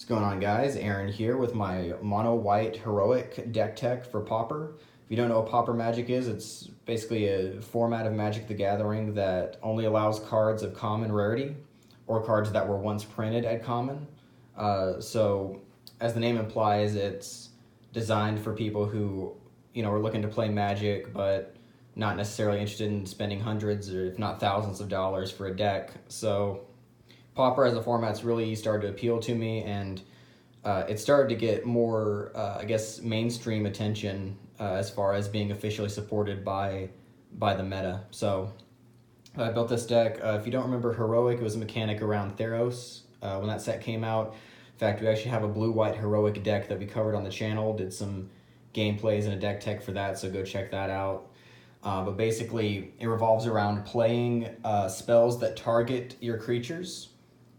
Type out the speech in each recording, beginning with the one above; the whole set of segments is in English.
What's going on, guys? Aaron here with my mono white heroic deck tech for Pauper. If you don't know what Pauper Magic is, it's basically a format of Magic the Gathering that only allows cards of common rarity or cards that were once printed at common. So, as the name implies, it's designed for people who are looking to play Magic but not necessarily interested in spending hundreds or if not thousands of dollars for a deck. So Pauper as a format's really started to appeal to me, and it started to get more, mainstream attention as far as being officially supported by the meta. So I built this deck. If you don't remember Heroic, it was a mechanic around Theros when that set came out. In fact, we actually have a blue-white Heroic deck that we covered on the channel, did some gameplays and a deck tech for that, so go check that out. But basically, it revolves around playing spells that target your creatures,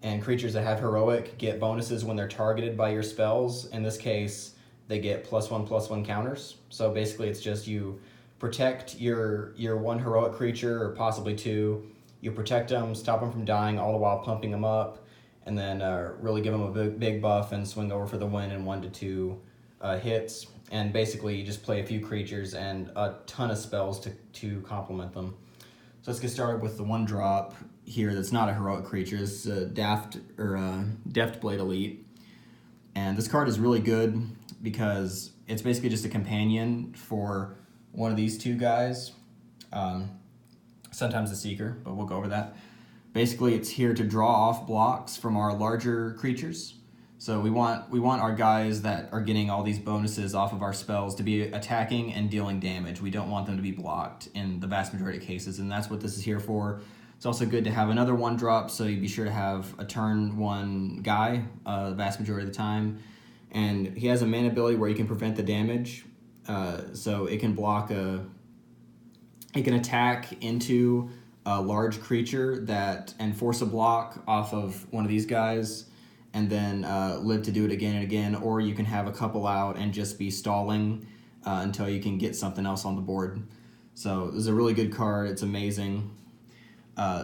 and creatures that have Heroic get bonuses when they're targeted by your spells. In this case, they get +1/+1 counters. So basically, it's just you protect your one Heroic creature, or possibly two. You protect them, stop them from dying, all the while pumping them up, and then really give them a big buff and swing over for the win in 1 to 2 hits. And basically, you just play a few creatures and a ton of spells to complement them. So let's get started with the one drop here that's not a Heroic creature. It's a Deft Blade Elite. And this card is really good because it's basically just a companion for one of these two guys. Sometimes the Seeker, but we'll go over that. Basically, it's here to draw off blocks from our larger creatures. So we want our guys that are getting all these bonuses off of our spells to be attacking and dealing damage. We don't want them to be blocked in the vast majority of cases, and that's what this is here for. It's also good to have another one drop, so you be sure to have a turn one guy the vast majority of the time. And he has a mana ability where you can prevent the damage, so it can it can attack into a large creature and force a block off of one of these guys, and then live to do it again and again, or you can have a couple out and just be stalling until you can get something else on the board. So this is a really good card. It's amazing.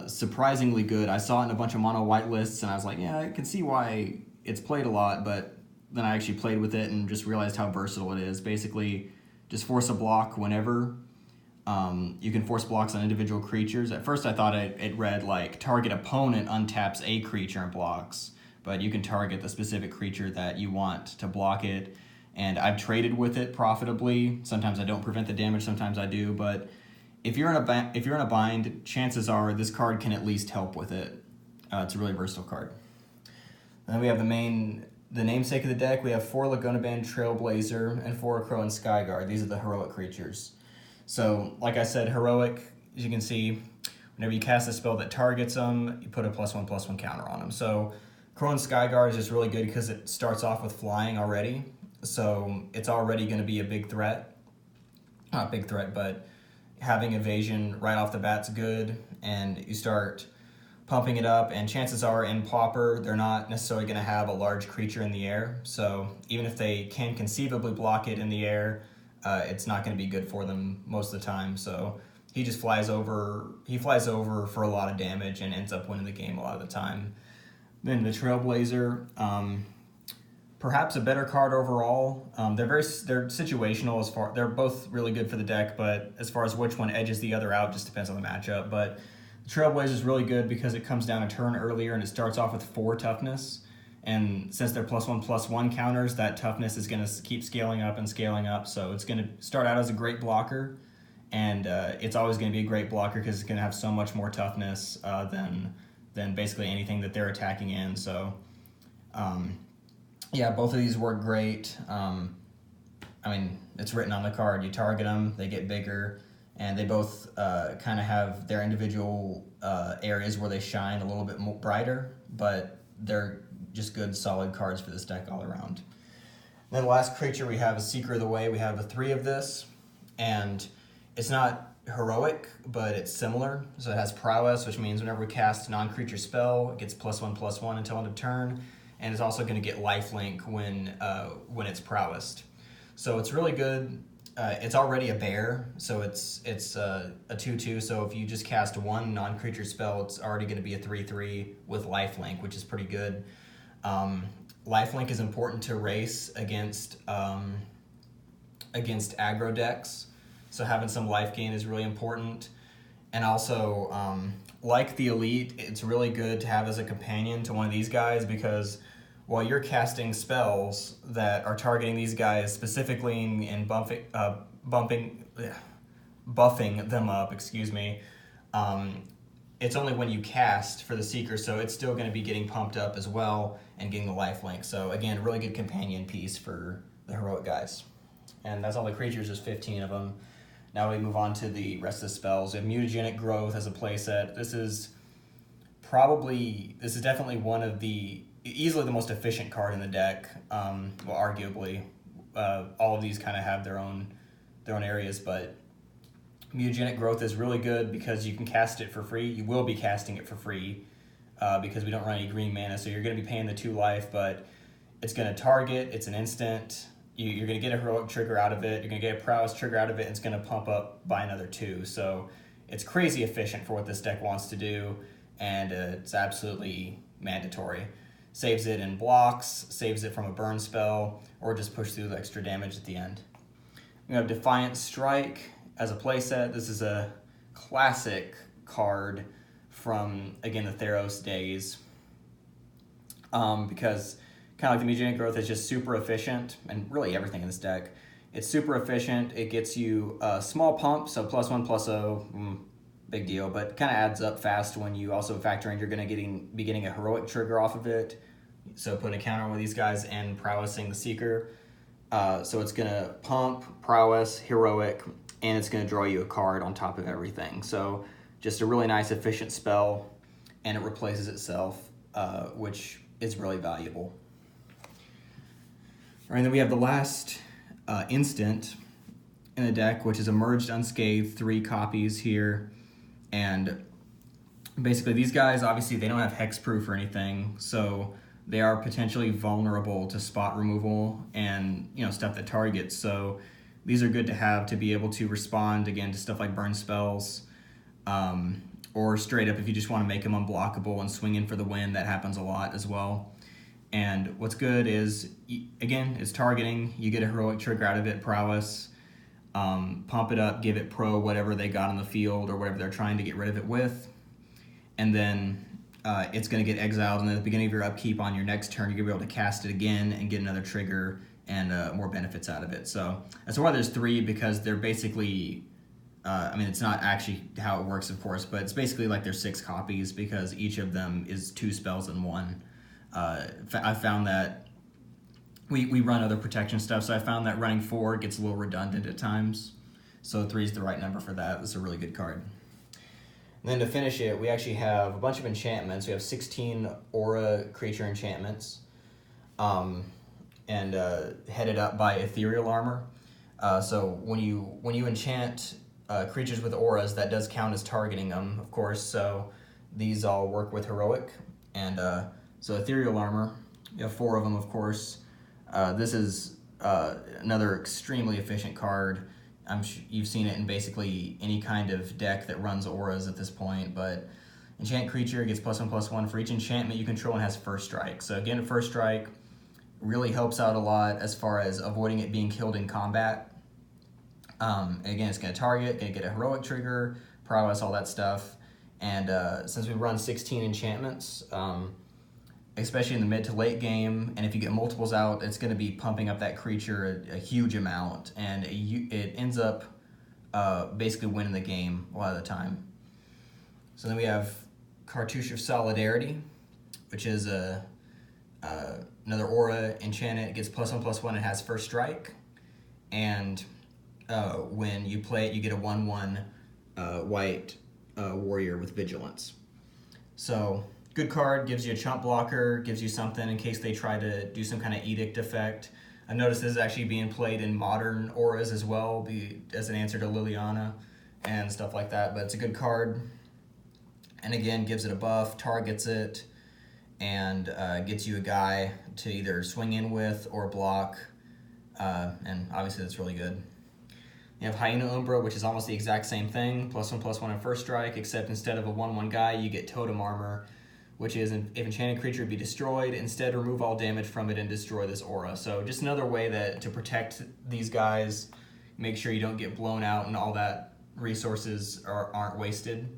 Surprisingly good. I saw it in a bunch of mono white lists, and I was like, yeah, I can see why it's played a lot, but then I actually played with it and just realized how versatile it is. Basically, just force a block whenever. You can force blocks on individual creatures. At first I thought it read like target opponent untaps a creature and blocks, but you can target the specific creature that you want to block it. And I've traded with it profitably. Sometimes I don't prevent the damage, sometimes I do, but if you're in a bind, chances are this card can at least help with it. It's a really versatile card. And then we have the namesake of the deck. We have 4 Laguna Band Trailblazer and 4 Crowan Skyguard. These are the Heroic creatures. So, like I said, Heroic, as you can see, whenever you cast a spell that targets them, you put a +1/+1 counter on them. So Crowan Skyguard is just really good because it starts off with flying already. So it's already going to be a big threat. Not a big threat, but having evasion right off the bat's good, and you start pumping it up, and chances are in Pauper, they're not necessarily going to have a large creature in the air. So even if they can conceivably block it in the air, it's not going to be good for them most of the time. So he just flies over for a lot of damage and ends up winning the game a lot of the time. Then the Trailblazer, perhaps a better card overall. They're situational they're both really good for the deck, but as far as which one edges the other out, just depends on the matchup. But the Trailblazer is really good because it comes down a turn earlier and it starts off with 4 toughness. And since they're +1/+1 counters, that toughness is going to keep scaling up and scaling up. So it's going to start out as a great blocker, and it's always going to be a great blocker because it's going to have so much more toughness than basically anything that they're attacking in. So yeah, both of these work great. It's written on the card. You target them, they get bigger, and they both kind of have their individual areas where they shine a little bit more brighter, but they're just good, solid cards for this deck all around. Then the last creature we have is Seeker of the Way. We have 3 of this, and it's not Heroic, but it's similar. So it has Prowess, which means whenever we cast a non-creature spell, it gets +1/+1 until end of turn, and it's also going to get lifelink when it's Prowessed. So it's really good. It's already a bear, so it's a 2/2. So if you just cast one non-creature spell, it's already going to be a 3/3 with lifelink, which is pretty good. lifelink is important to race against aggro decks. So having some life gain is really important. And also, like the Elite, it's really good to have as a companion to one of these guys, because while you're casting spells that are targeting these guys specifically and buffing them up, it's only when you cast for the Seeker, so it's still going to be getting pumped up as well and getting the lifelink. So again, really good companion piece for the heroic guys. And that's all the creatures, there's 15 of them. Now we move on to the rest of the spells. We have Mutagenic Growth as a playset. This is definitely one of easily the most efficient card in the deck. Well, arguably, all of these kind of have their own areas, but Mutagenic Growth is really good because you can cast it for free. You will be casting it for free because we don't run any green mana, so you're going to be paying the 2 life, but it's going to target. It's an instant. You're going to get a heroic trigger out of it. You're going to get a prowess trigger out of it, and it's going to pump up by another 2. So it's crazy efficient for what this deck wants to do, and it's absolutely mandatory. Saves it in blocks, saves it from a burn spell, or just push through the extra damage at the end. We have Defiant Strike as a playset. This is a classic card from, again, the Theros days, because kind of like the Mutagenic Growth is just super efficient, and really everything in this deck. It's super efficient. It gets you a small pump, so +1/+0, big deal, but kind of adds up fast when you also factor in you're going to be getting a heroic trigger off of it. So putting a counter on one of these guys and prowessing the Seeker. So it's going to pump, prowess, heroic, and it's going to draw you a card on top of everything. So just a really nice efficient spell, and it replaces itself, which is really valuable. All right, then we have the last instant in the deck, which is Emerged Unscathed, 3 copies here. And basically these guys, obviously they don't have hexproof or anything, so they are potentially vulnerable to spot removal and stuff that targets. So these are good to have to be able to respond again to stuff like burn spells, or straight up if you just want to make them unblockable and swing in for the win. That happens a lot as well. And what's good is, again, it's targeting. You get a heroic trigger out of it, prowess, pump it up, give it pro whatever they got on the field or whatever they're trying to get rid of it with. And then it's going to get exiled, and at the beginning of your upkeep on your next turn, you're going to be able to cast it again and get another trigger and more benefits out of it. So that's why there's 3, because they're basically, it's not actually how it works, of course, but it's basically like there's 6 copies because each of them is 2 spells in one. I found that we run other protection stuff, so I found that running 4 gets a little redundant at times. So 3 is the right number for that. It's a really good card. And then to finish it, we actually have a bunch of enchantments. We have 16 aura creature enchantments, and headed up by ethereal armor. So when you enchant creatures with auras, that does count as targeting them, of course. So these all work with heroic, and so ethereal armor, you have 4 of them, of course. This is another extremely efficient card. You've seen it in basically any kind of deck that runs auras at this point, but enchant creature gets +1/+1 for each enchantment you control and has first strike. So again, first strike really helps out a lot as far as avoiding it being killed in combat. Again, it's going to target, going to get a heroic trigger, prowess, all that stuff. And since we run 16 enchantments, especially in the mid to late game, and if you get multiples out, it's going to be pumping up that creature a huge amount, and it ends up basically winning the game a lot of the time. So then we have Cartouche of Solidarity, which is another aura, enchant it, gets +1/+1, it has first strike, and when you play it, you get a 1/1 white warrior with vigilance. So good card, gives you a chump blocker, gives you something in case they try to do some kind of edict effect. I noticed this is actually being played in modern auras as well, as an answer to Liliana and stuff like that, but it's a good card. And again, gives it a buff, targets it, and gets you a guy to either swing in with or block, and obviously that's really good. You have Hyena Umbra, which is almost the exact same thing, +1/+1 in first strike, except instead of a 1/1 guy, you get Totem Armor, which is if enchanted creature be destroyed, instead remove all damage from it and destroy this aura. So just another way that to protect these guys, make sure you don't get blown out and all that resources aren't wasted.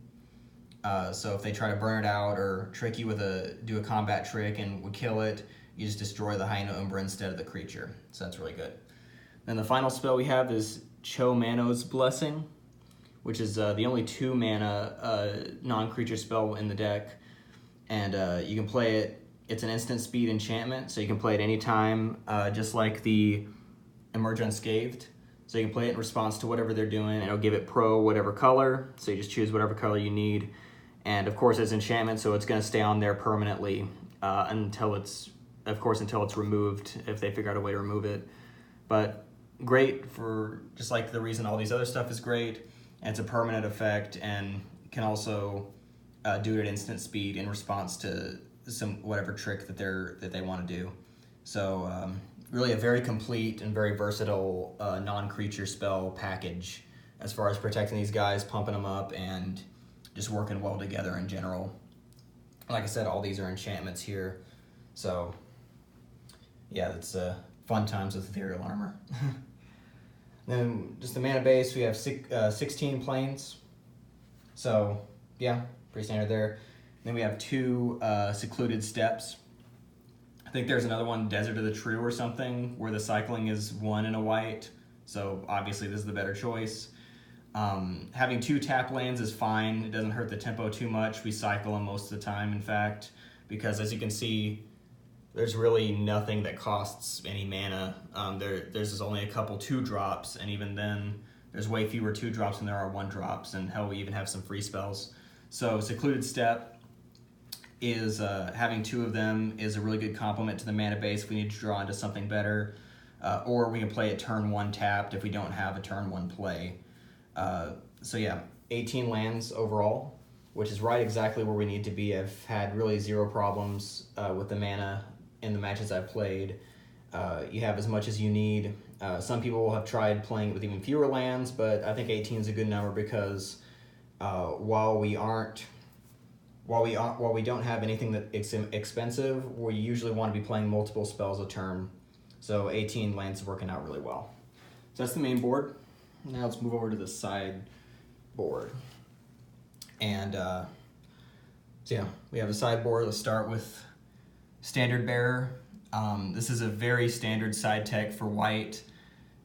So if they try to burn it out or trick you with do a combat trick and would kill it, you just destroy the Hyena Umbra instead of the creature. So that's really good. Then the final spell we have is Cho Mano's Blessing, which is the only 2 mana non-creature spell in the deck. And you can play it, it's an instant speed enchantment, so you can play it anytime, just like the Emerge Unscathed. So you can play it in response to whatever they're doing, and it'll give it pro whatever color, so you just choose whatever color you need. And of course it's enchantment, so it's going to stay on there permanently until it's removed, if they figure out a way to remove it. But great for just like the reason all these other stuff is great, and it's a permanent effect, and can also do it at instant speed in response to whatever trick that they want to do. So really a very complete and very versatile non-creature spell package as far as protecting these guys, pumping them up, and just working well together in general. Like I said, all these are enchantments here, so yeah, that's fun times with Ethereal Armor. Then just the mana base, we have 16 planes, so yeah, pretty standard there. Then we have 2 Secluded Steppes. I think there's another one, Desert of the True or something, where the cycling is 1 and a white, so obviously this is the better choice. Having 2 tap lands is fine. It doesn't hurt the tempo too much. We cycle them most of the time, in fact, because as you can see, there's really nothing that costs any mana. There's only a couple 2-drops, and even then, there's way fewer 2-drops than there are 1-drops, and hell, we even have some free spells. So Secluded Steppe is, having 2 of them is a really good complement to the mana base if we need to draw into something better, or we can play it turn 1 tapped if we don't have a turn 1 play. So yeah, 18 lands overall, which is right exactly where we need to be. I've had really 0 problems with the mana in the matches I've played. You have as much as you need. Some people have tried playing with even fewer lands, but I think 18 is a good number because while we don't have anything that is expensive, we usually want to be playing multiple spells a turn. So 18 lands is working out really well. So that's the main board. Now let's move over to the sideboard. And so yeah, we have a sideboard. Let's start with Standard Bearer. This is a very standard side tech for white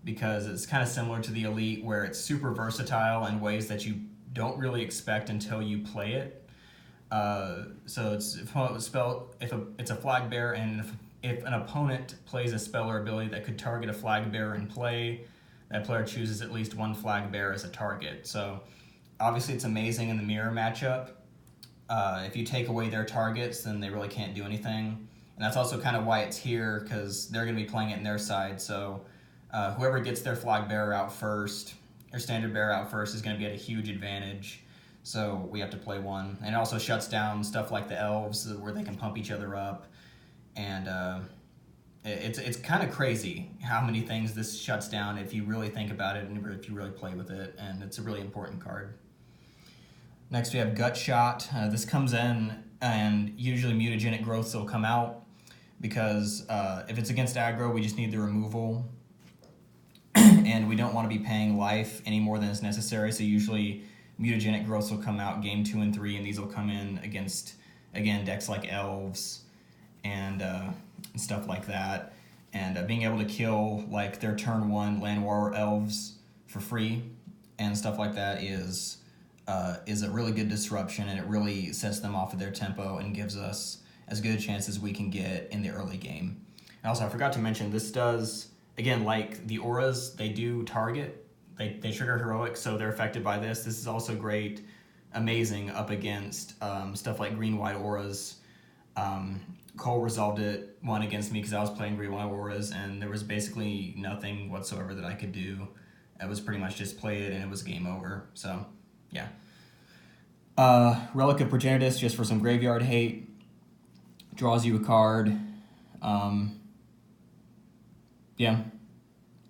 because it's kind of similar to the Elite, where it's super versatile in ways that you don't really expect until you play it. So it's it's a flag bearer, and if an opponent plays a spell or ability that could target a flag bearer in play, that player chooses at least 1 flag bearer as a target. So obviously it's amazing in the mirror matchup. If you take away their targets, then they really can't do anything. And that's also kind of why it's here, because they're going to be playing it in their side. So whoever gets their flag bearer out first, or standard bearer out first, is going to be at a huge advantage. So we have to play 1. And it also shuts down stuff like the elves, where they can pump each other up. And it's kind of crazy how many things this shuts down if you really think about it and if you really play with it. And it's a really important card. Next we have Gut Shot. This comes in, and usually mutagenic growths will come out, because if it's against aggro, we just need the removal. And we don't want to be paying life any more than is necessary, so usually mutagenic growths will come out game 2 and 3, and these will come in against, again, decks like elves and stuff like that. And being able to kill like their turn 1 land war elves for free and stuff like that is a really good disruption, and it really sets them off of their tempo and gives us as good a chance as we can get in the early game. And also, I forgot to mention, this does, again, like the auras, they do target. They trigger heroic, so they're affected by this. This is also great, amazing up against stuff like green-white auras. Cole resolved it, won against me because I was playing green-white auras, and there was basically nothing whatsoever that I could do. It was pretty much just play it, and it was game over. So, yeah. Relic of Progenitus, just for some graveyard hate. Draws you a card. Yeah.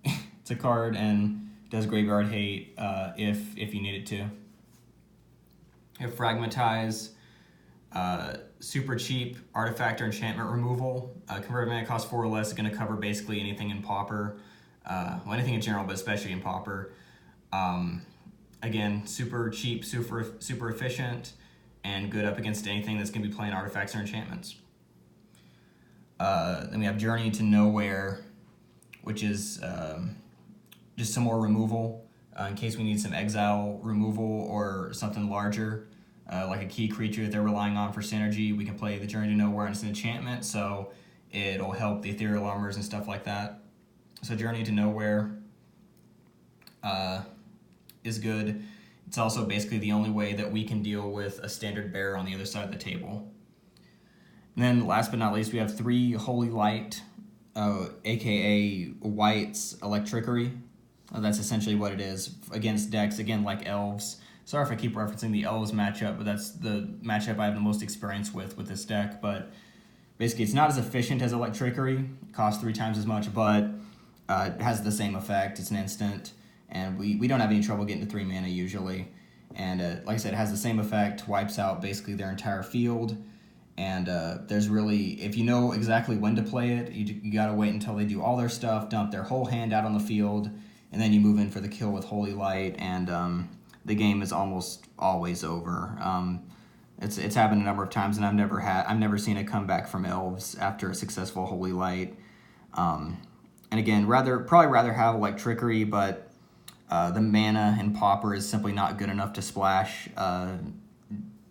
It's a card and does graveyard hate if you need it to. You have Fragmentize. Super cheap artifact or enchantment removal. Converted mana cost 4 or less is going to cover basically anything in Pauper. Well, anything in general, but especially in Pauper. Again, super cheap, super efficient, and good up against anything that's going to be playing artifacts or enchantments. Then we have Journey to Nowhere, which is just some more removal in case we need some exile removal or something larger, like a key creature that they're relying on for synergy. We can play the Journey to Nowhere, and it's an enchantment, so it'll help the ethereal armors and stuff like that. So Journey to Nowhere is good. It's also basically the only way that we can deal with a standard bearer on the other side of the table. And then last but not least, we have 3 Holy Light, aka White's Electrickery. That's essentially what it is against decks, again, like Elves. Sorry if I keep referencing the Elves matchup, but that's the matchup I have the most experience with this deck. But basically, it's not as efficient as Electrickery. It costs 3 times as much, but it has the same effect. It's an instant, and we don't have any trouble getting to 3 mana usually. And like I said, it has the same effect, wipes out basically their entire field. And there's really, if you know exactly when to play it, you gotta wait until they do all their stuff, dump their whole hand out on the field, and then you move in for the kill with Holy Light, and the game is almost always over. It's happened a number of times, and I've never seen a comeback from Elves after a successful Holy Light. And again, probably rather have Electrickery, but the mana in Pauper is simply not good enough to splash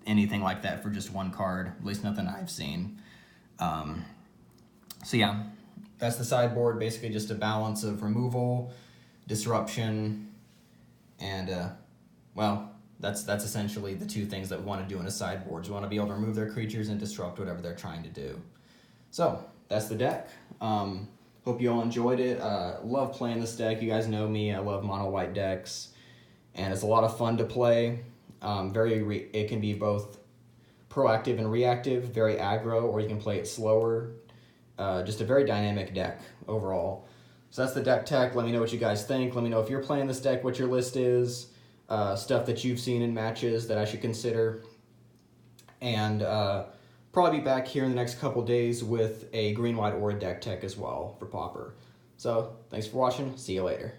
anything like that for just 1 card, at least nothing I've seen. So yeah, that's the sideboard, basically just a balance of removal, disruption, and well, that's essentially the 2 things that we want to do in a sideboard. We want to be able to remove their creatures and disrupt whatever they're trying to do. So that's the deck. Hope you all enjoyed it. Love playing this deck. You guys know me. I love mono white decks, and it's a lot of fun to play. It can be both proactive and reactive, very aggro, or you can play it slower. Just a very dynamic deck overall. So that's the deck tech. Let me know what you guys think. Let me know if you're playing this deck, what your list is, stuff that you've seen in matches that I should consider. And probably be back here in the next couple days with a green-white aura deck tech as well for Pauper. So thanks for watching. See you later.